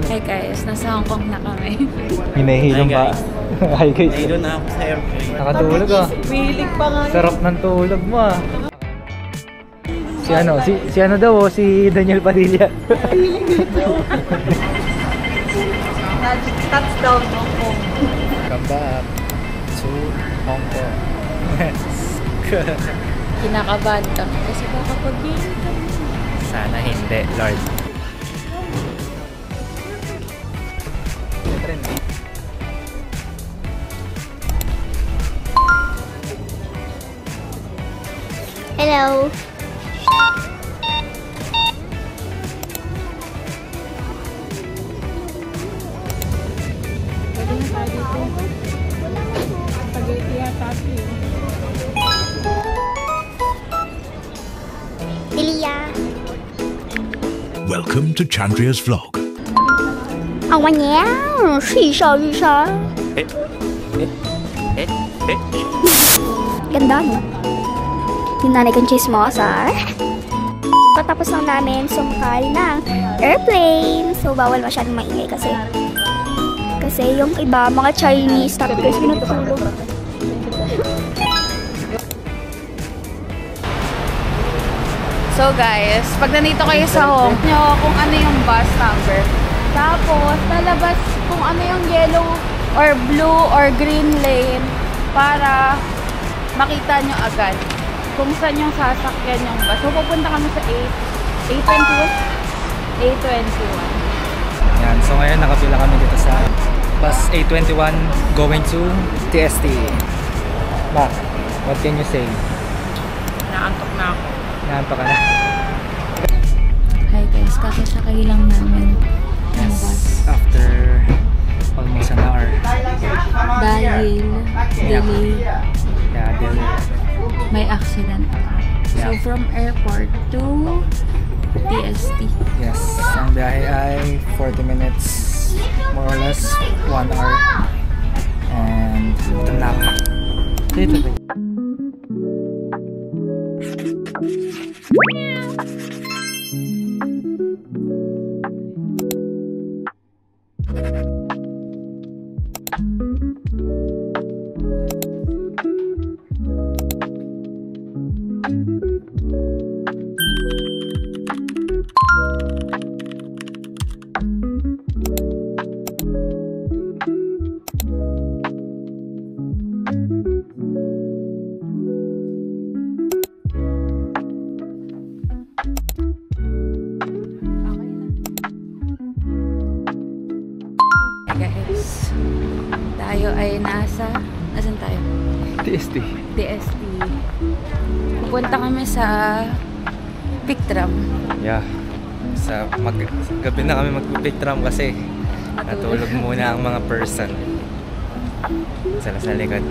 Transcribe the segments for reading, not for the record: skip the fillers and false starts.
Hi guys, nasa Hong Kong na kami. Hinahilong ba? Hi guys. Nahilo na ako sa airplane. Nakatulog ah. Wilig pa nga. Sarap ng tulog mo ah. Si ano daw oh, si Daniel Padilla. Touchdown Hong Kong. Come back to Hong Kong. Kinakabahan kami kasi baka pag-game kami. Sana hindi, Lord. Hello. Welcome to Chandria's vlog. Ganda no? Yung nanay kong chismosa. Patapos lang namin sumakay ng airplane. So bawal masyadong maingay kasi yung iba mga Chinese tapos pinatulog. So guys, pag nandito kayo sa home nyo, kung ano yung bus number. Tapos, lalabas kung ano yung yellow or blue or green lane para makita nyo agad kung saan yung sasakyan yung bus. So, pupunta kami sa 821. Yan, so ngayon nakapila kami dito sa bus 821 going to TST. Mac, what can you say? Naantok na ako. Naantok ka na. Hi guys, kakasakay lang namin ng bus. After almost an hour. Dahil delay. Yeah, delay. May accident. So Yeah. from airport to TST. Yes, ang biyahe ay 40 minutes, more or less 1 hour. And ito na ako. Dito ba? Guys, tayo ay nasan tayo? TST. TST. Pupunta kami sa Pictram. Yeah. Gabi na kami mag-pictram kasi natulog muna ang mga person. Sala sa likod.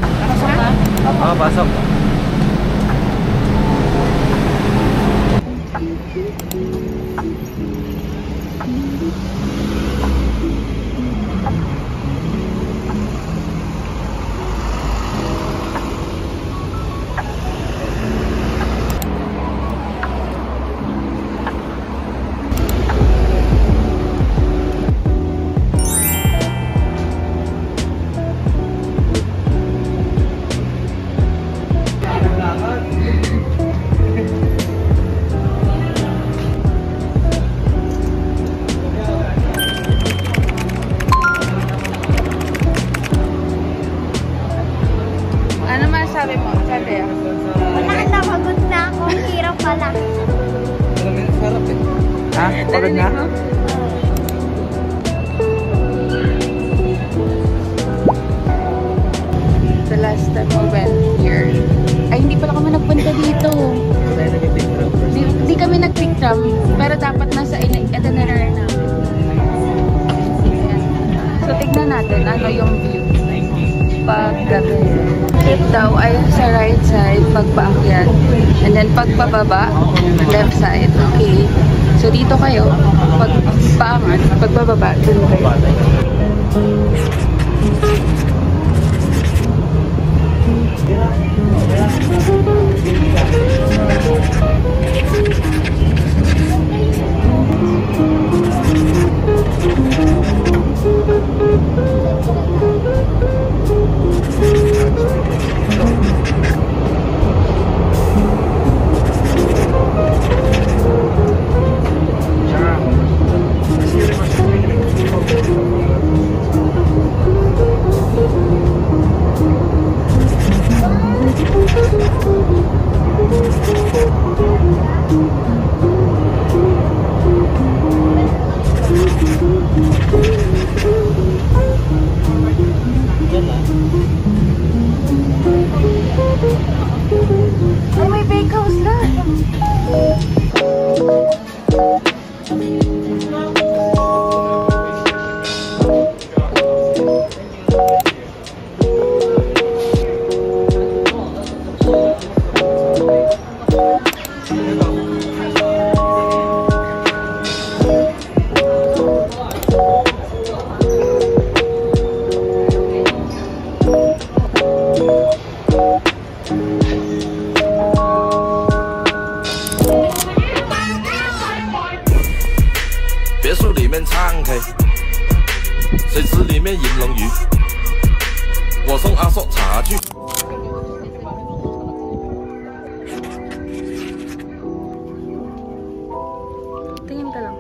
Pasok ka? Oo, pasok. Ano masabi mo? Sabi ah. Wala na, pagod na ako. Hirap pala. Sarap eh. Ha? Pagod na? The last time we went here. Ay, hindi pala kami nagpunta dito. Di kami nag-pictram. Pero dapat nasa itinerary namin. So, tignan natin ano yung view. Pag gabi. Trip daw ay sa right side pag paakyat. And then pag pababa, left side. Okay. So dito kayo, pag paangat, pag bababa, dun kayo. Ay, may bake house na. Tingin ka lang.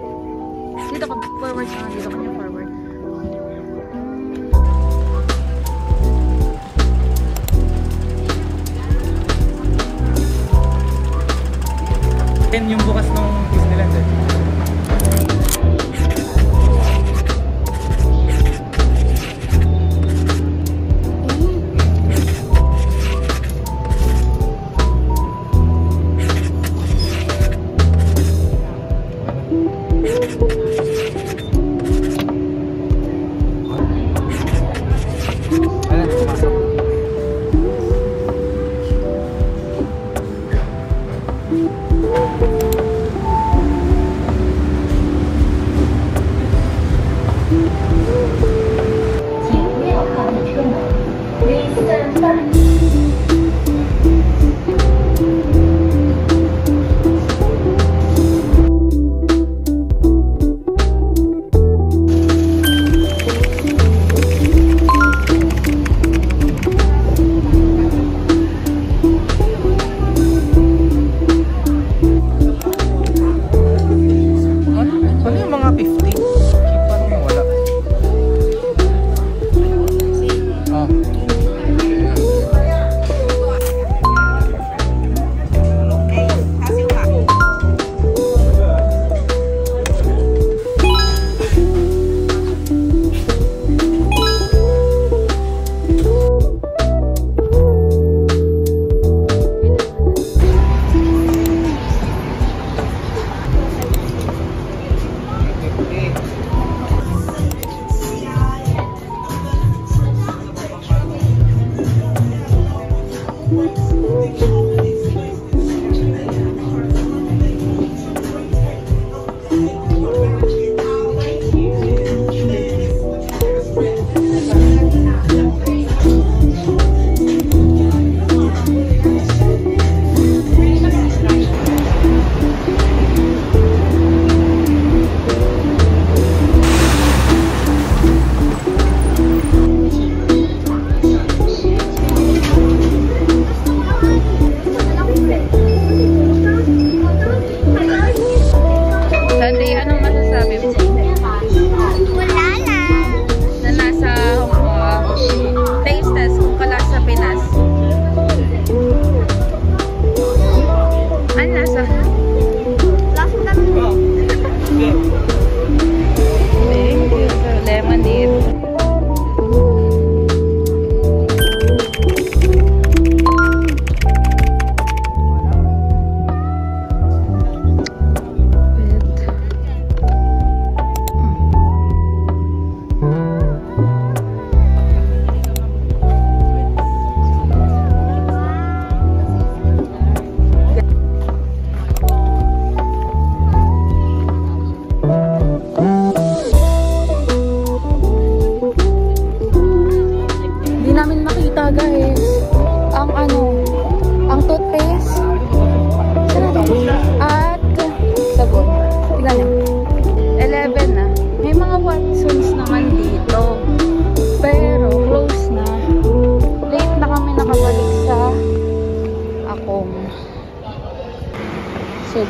Dito ka forward ka. Dito ka niya forward. Yan yung bukas ng Disneyland eh.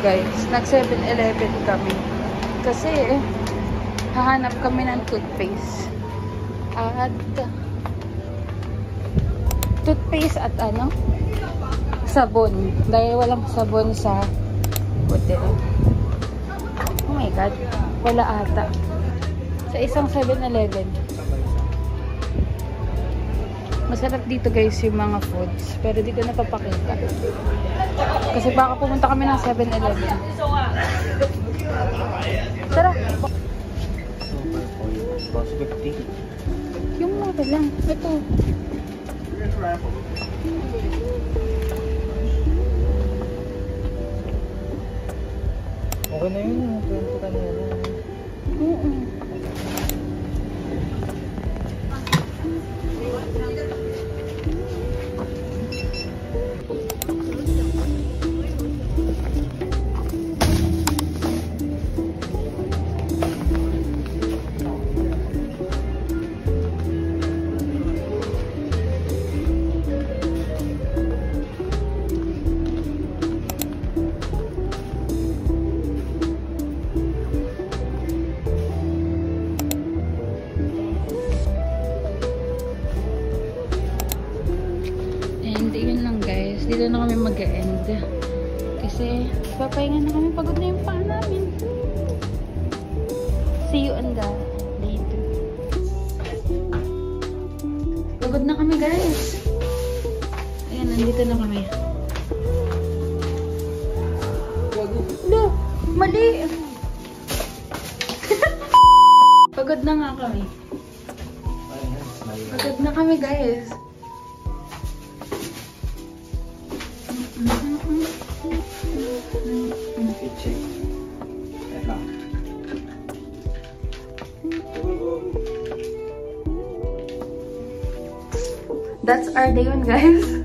guys, nag 7-Eleven kami. Kasi, hahanap kami ng toothpaste. At, at ano? Sabon. Dahil walang sabon sa hotel. Oh my God. Wala ata. Sa isang 7-Eleven. Masarap dito guys yung mga foods. Pero di ko napapakita. Kasi baka pumunta kami ng 7-Eleven. Tara! Cost 50. Yung mura lang. Ito. Okay na yun. 20 ka na yun. Oo. And yun lang guys, dito na kami mag-end kasi papahinga na kami, pagod na yung paa namin. See you on the later. Pagod na kami guys. Ayan, nandito na kami. No, mali. Pagod na nga kami. Pagod na kami guys. That's our day one, guys.